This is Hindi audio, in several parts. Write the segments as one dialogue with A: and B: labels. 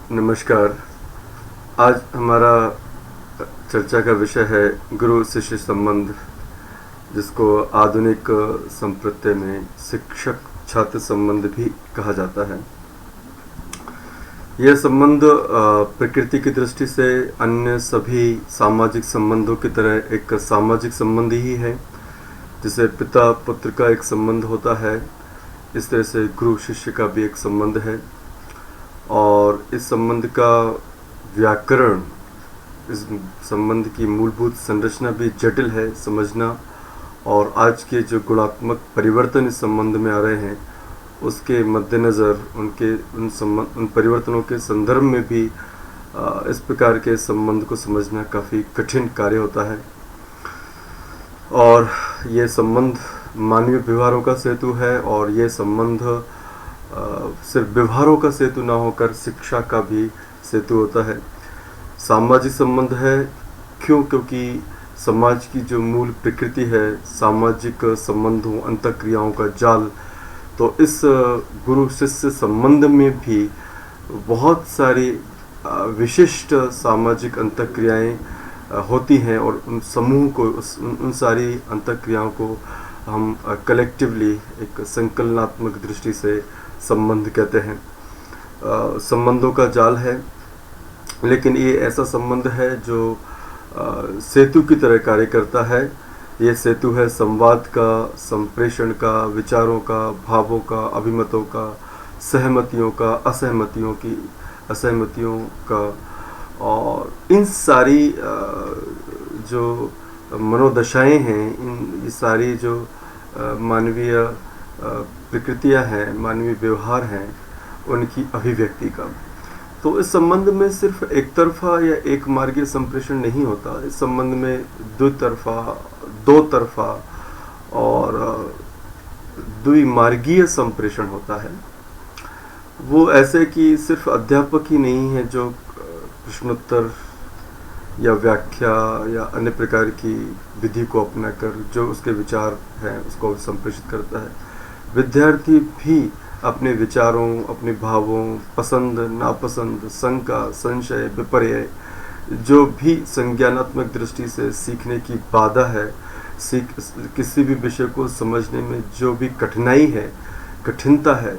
A: नमस्कार। आज हमारा चर्चा का विषय है गुरु शिष्य संबंध, जिसको आधुनिक संप्रदाय में शिक्षक छात्र संबंध भी कहा जाता है। यह संबंध प्रकृति की दृष्टि से अन्य सभी सामाजिक संबंधों की तरह एक सामाजिक संबंध ही है। जिसे पिता पुत्र का एक संबंध होता है, इस तरह से गुरु शिष्य का भी एक संबंध है। और इस संबंध का व्याकरण, इस संबंध की मूलभूत संरचना भी जटिल है समझना। और आज के जो गुणात्मक परिवर्तन इस संबंध में आ रहे हैं, उसके मद्देनज़र उन परिवर्तनों के संदर्भ में भी इस प्रकार के संबंध को समझना काफ़ी कठिन कार्य होता है। और ये संबंध मानवीय व्यवहारों का सेतु है, और ये संबंध सिर्फ व्यवहारों का सेतु ना होकर शिक्षा का भी सेतु होता है। सामाजिक संबंध है क्योंकि समाज की जो मूल प्रकृति है सामाजिक संबंधों अंतःक्रियाओं का जाल। तो इस गुरु शिष्य संबंध में भी बहुत सारी विशिष्ट सामाजिक अंतःक्रियाएं होती हैं, और उन समूह को उन सारी अंतःक्रियाओं को हम कलेक्टिवली एक संकलनात्मक दृष्टि से संबंध कहते हैं। संबंधों का जाल है, लेकिन ये ऐसा संबंध है जो सेतु की तरह कार्य करता है। ये सेतु है संवाद का, संप्रेषण का, विचारों का, भावों का, अभिमतों का, सहमतियों का, असहमतियों का। और इन सारी जो मनोदशाएं हैं, ये सारी जो मानवीय प्रकृतियां हैं, मानवीय व्यवहार हैं, उनकी अभिव्यक्ति का। तो इस संबंध में सिर्फ एक तरफा या एक मार्गीय संप्रेषण नहीं होता। इस संबंध में दो तरफा और द्विमार्गीय संप्रेषण होता है। वो ऐसे कि सिर्फ अध्यापक ही नहीं है जो प्रश्नोत्तर या व्याख्या या अन्य प्रकार की विधि को अपनाकर जो उसके विचार हैं उसको संप्रेषित करता है। विद्यार्थी भी अपने विचारों, अपने भावों, पसंद नापसंद, शंका, संशय, विपर्य, जो भी संज्ञानात्मक दृष्टि से सीखने की बाधा है, किसी भी विषय को समझने में जो भी कठिनता है,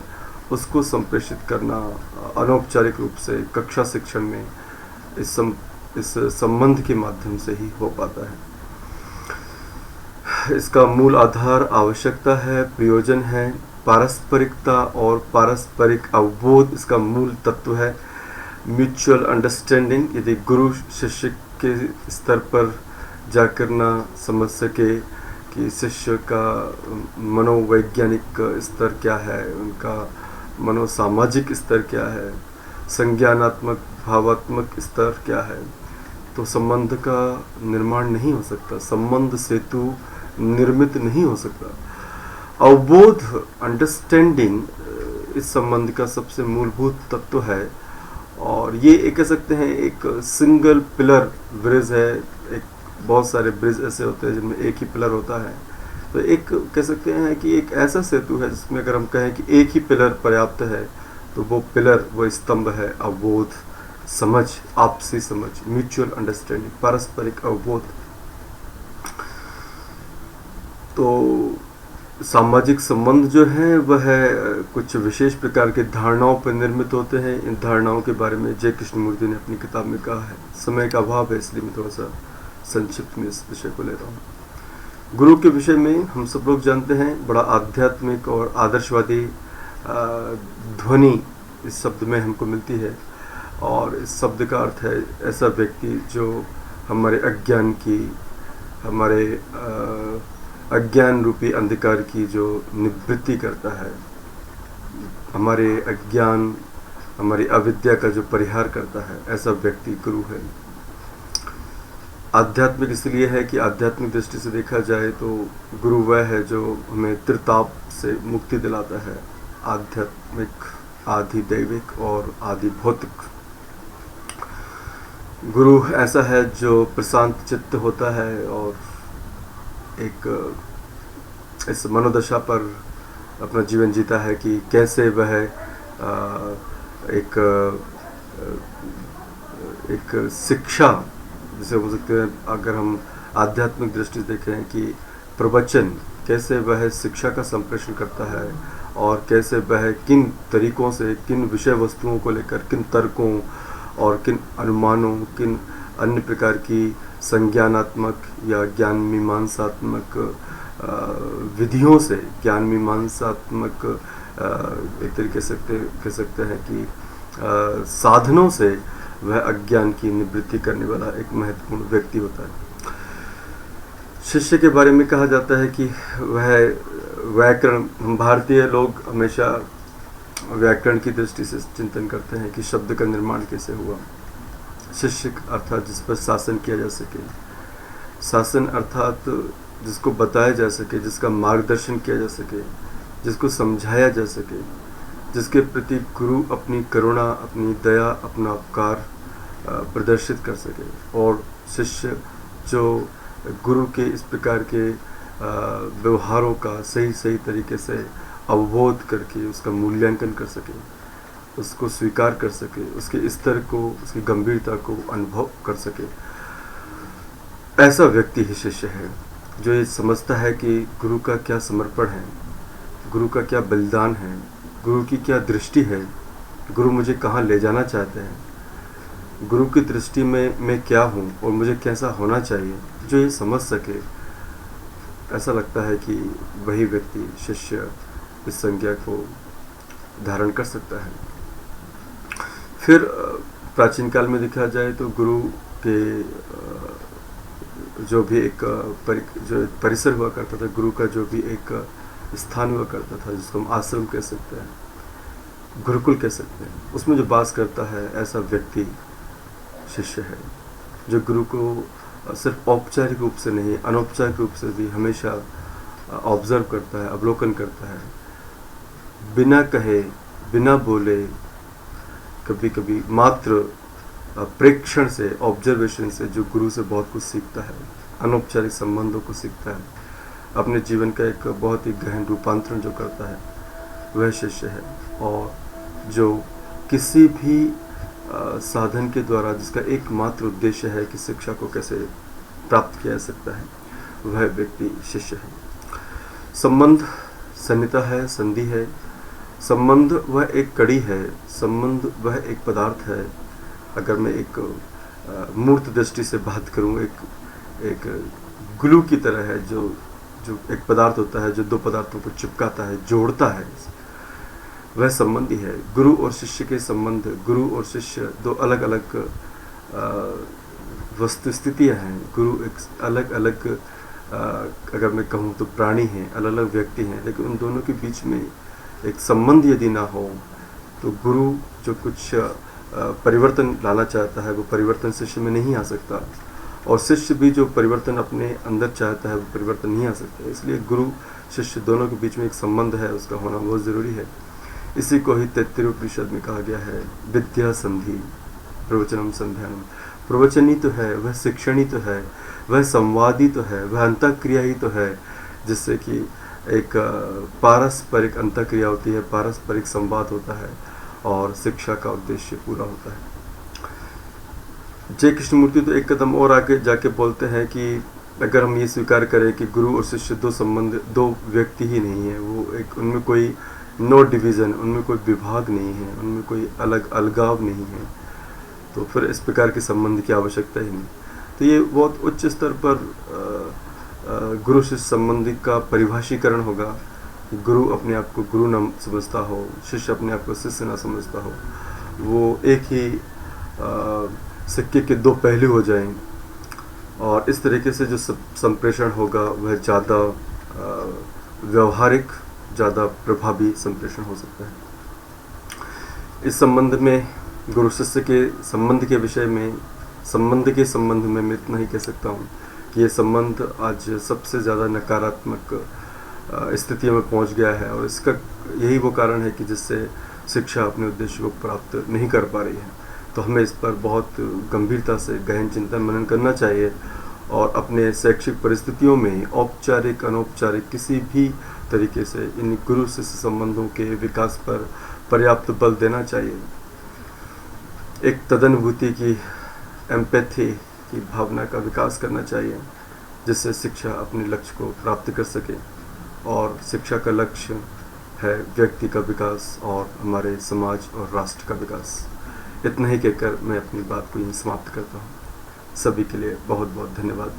A: उसको संप्रेषित करना अनौपचारिक रूप से कक्षा शिक्षण में इस संबंध के माध्यम से ही हो पाता है। इसका मूल आधार आवश्यकता है, प्रयोजन है, पारस्परिकता और पारस्परिक अवबोध इसका मूल तत्व है। म्यूचुअल अंडरस्टैंडिंग, यदि गुरु शिष्य के स्तर पर जाकर ना समझ सके कि शिष्य का मनोवैज्ञानिक स्तर क्या है, उनका मनोसामाजिक स्तर क्या है, संज्ञानात्मक भावात्मक स्तर क्या है, तो संबंध का निर्माण नहीं हो सकता, संबंध सेतु निर्मित नहीं हो सकता। अवबोध, अंडरस्टैंडिंग इस संबंध का सबसे मूलभूत तत्व है। और ये कह सकते हैं एक सिंगल पिलर ब्रिज है। एक बहुत सारे ब्रिज ऐसे होते हैं जिनमें एक ही पिलर होता है। तो एक कह सकते हैं कि एक ऐसा सेतु है जिसमें अगर हम कहें कि एक ही पिलर पर्याप्त है, तो वो पिलर, वो स्तंभ है अवबोध, समझ, आपसी समझ, म्यूचुअल अंडरस्टैंडिंग, पारस्परिक अवबोध। तो सामाजिक संबंध जो है वह कुछ विशेष प्रकार के धारणाओं पर निर्मित होते हैं। इन धारणाओं के बारे में जय कृष्णमूर्ति ने अपनी किताब में कहा है। समय का अभाव है, इसलिए मैं थोड़ा सा संक्षिप्त में इस विषय को ले रहा हूँ। गुरु के विषय में हम सब लोग जानते हैं, बड़ा आध्यात्मिक और आदर्शवादी ध्वनि इस शब्द में हमको मिलती है। और इस शब्द का अर्थ है ऐसा व्यक्ति जो हमारे अज्ञान रूपी अंधकार की जो निवृत्ति करता है, हमारे अज्ञान, हमारी अविद्या का जो परिहार करता है, ऐसा व्यक्ति गुरु है। आध्यात्मिक इसलिए है कि आध्यात्मिक दृष्टि से देखा जाए तो गुरु वह है जो हमें त्रिताप से मुक्ति दिलाता है, आध्यात्मिक, आधि दैविक और आधि भौतिक। गुरु ऐसा है जो प्रशांत चित्त होता है और एक इस मनोदशा पर अपना जीवन जीता है कि कैसे वह एक एक शिक्षा जिसे बोल सकते हैं, अगर हम आध्यात्मिक दृष्टि से देखें कि प्रवचन कैसे वह शिक्षा का संप्रेषण करता है और कैसे वह किन तरीकों से, किन विषय वस्तुओं को लेकर, किन तर्कों और किन अनुमानों, किन अन्य प्रकार की संज्ञानात्मक या ज्ञान मीमांसात्मक विधियों से, ज्ञान मीमांसात्मक एक तरीके से कह सकते हैं कि साधनों से वह अज्ञान की निवृत्ति करने वाला एक महत्वपूर्ण व्यक्ति होता है। शिष्य के बारे में कहा जाता है कि वह व्याकरण, हम भारतीय लोग हमेशा व्याकरण की दृष्टि से चिंतन करते हैं कि शब्द का निर्माण कैसे हुआ। शिष्य अर्थात जिस पर शासन किया जा सके, शासन अर्थात जिसको बताया जा सके, जिसका मार्गदर्शन किया जा सके, जिसको समझाया जा सके, जिसके प्रति गुरु अपनी करुणा, अपनी दया, अपना उपकार प्रदर्शित कर सके, और शिष्य जो गुरु के इस प्रकार के व्यवहारों का सही तरीके से अवबोध करके उसका मूल्यांकन कर सके, उसको स्वीकार कर सके, उसके स्तर को, उसकी गंभीरता को अनुभव कर सके। ऐसा व्यक्ति ही शिष्य है जो ये समझता है कि गुरु का क्या समर्पण है, गुरु का क्या बलिदान है, गुरु की क्या दृष्टि है, गुरु मुझे कहाँ ले जाना चाहते हैं, गुरु की दृष्टि में मैं क्या हूँ और मुझे कैसा होना चाहिए। जो ये समझ सके, ऐसा लगता है कि वही व्यक्ति शिष्य इस संज्ञा को धारण कर सकता है। फिर प्राचीन काल में देखा जाए तो गुरु के जो भी एक जो परिसर हुआ करता था, गुरु का जो भी एक स्थान हुआ करता था, जिसको हम आश्रम कह सकते हैं, गुरुकुल कह सकते हैं, उसमें जो वास करता है ऐसा व्यक्ति शिष्य है, जो गुरु को सिर्फ औपचारिक रूप से नहीं, अनौपचारिक रूप से भी हमेशा ऑब्जर्व करता है, अवलोकन करता है, बिना कहे, बिना बोले, कभी कभी मात्र प्रेक्षण से, ऑब्जर्वेशन से जो गुरु से बहुत कुछ सीखता है, अनौपचारिक संबंधों को सीखता है, अपने जीवन का एक बहुत ही गहन रूपांतरण जो करता है, वह शिष्य है। और जो किसी भी साधन के द्वारा, जिसका एकमात्र उद्देश्य है कि शिक्षा को कैसे प्राप्त किया जा सकता है, वह व्यक्ति शिष्य है। संबंध सन्निहिता है, संधि है। संबंध वह एक कड़ी है, संबंध वह एक पदार्थ है। अगर मैं एक मूर्त दृष्टि से बात करूं, एक ग्लू की तरह है, जो एक पदार्थ होता है जो दो पदार्थों को चिपकाता है, जोड़ता है, वह संबंध ही है। गुरु और शिष्य के संबंध, गुरु और शिष्य दो अलग अलग वस्तु स्थितियाँ हैं। गुरु एक अलग अलग, अगर मैं कहूँ तो प्राणी हैं, अलग अलग व्यक्ति हैं, लेकिन उन दोनों के बीच में एक संबंध यदि ना हो तो गुरु जो कुछ परिवर्तन लाना चाहता है वो परिवर्तन शिष्य में नहीं आ सकता, और शिष्य भी जो परिवर्तन अपने अंदर चाहता है वो परिवर्तन नहीं आ सकता। इसलिए गुरु शिष्य दोनों के बीच में एक संबंध है, उसका होना बहुत ज़रूरी है। इसी को ही तैत्तिरीय उपनिषद में कहा गया है, विद्या संधि प्रवचनम संध्यानम। प्रवचन ही तो है, वह शिक्षण ही तो है, वह संवाद ही तो है, वह अंतःक्रिया ही तो है, जिससे कि एक पारस्परिक अंतःक्रिया होती है, पारस्परिक संवाद होता है और शिक्षा का उद्देश्य पूरा होता है। जय कृष्णमूर्ति तो एक कदम और आगे जाके बोलते हैं कि अगर हम ये स्वीकार करें कि गुरु और शिष्य दो संबंध, दो व्यक्ति ही नहीं है, वो एक, उनमें कोई नो डिवीज़न, उनमें कोई विभाग नहीं है, उनमें कोई अलग अलगाव नहीं है, तो फिर इस प्रकार के संबंध की आवश्यकता ही नहीं। तो ये बहुत उच्च स्तर पर गुरु शिष्य संबंध का परिभाषीकरण होगा। गुरु अपने आप को गुरु न समझता हो, शिष्य अपने आप को शिष्य न समझता हो, वो एक ही सिक्के के दो पहलू हो जाएं, और इस तरीके से जो संप्रेषण होगा वह ज़्यादा व्यवहारिक, ज़्यादा प्रभावी संप्रेषण हो सकता है। इस संबंध में, गुरु शिष्य के संबंध के विषय में, संबंध के संबंध में मैं इतना ही कह सकता हूँ कि ये संबंध आज सबसे ज़्यादा नकारात्मक स्थिति में पहुँच गया है, और इसका यही वो कारण है कि जिससे शिक्षा अपने उद्देश्य को प्राप्त नहीं कर पा रही है। तो हमें इस पर बहुत गंभीरता से गहन चिंतन मनन करना चाहिए, और अपने शैक्षिक परिस्थितियों में औपचारिक अनौपचारिक किसी भी तरीके से इन गुरु शिष्य संबंधों के विकास पर पर्याप्त बल देना चाहिए। एक तदनुभूति की, एम्पैथी की भावना का विकास करना चाहिए, जिससे शिक्षा अपने लक्ष्य को प्राप्त कर सके। और शिक्षा का लक्ष्य है व्यक्ति का विकास और हमारे समाज और राष्ट्र का विकास। इतना ही कहकर मैं अपनी बात को यहीं समाप्त करता हूँ। सभी के लिए बहुत बहुत धन्यवाद।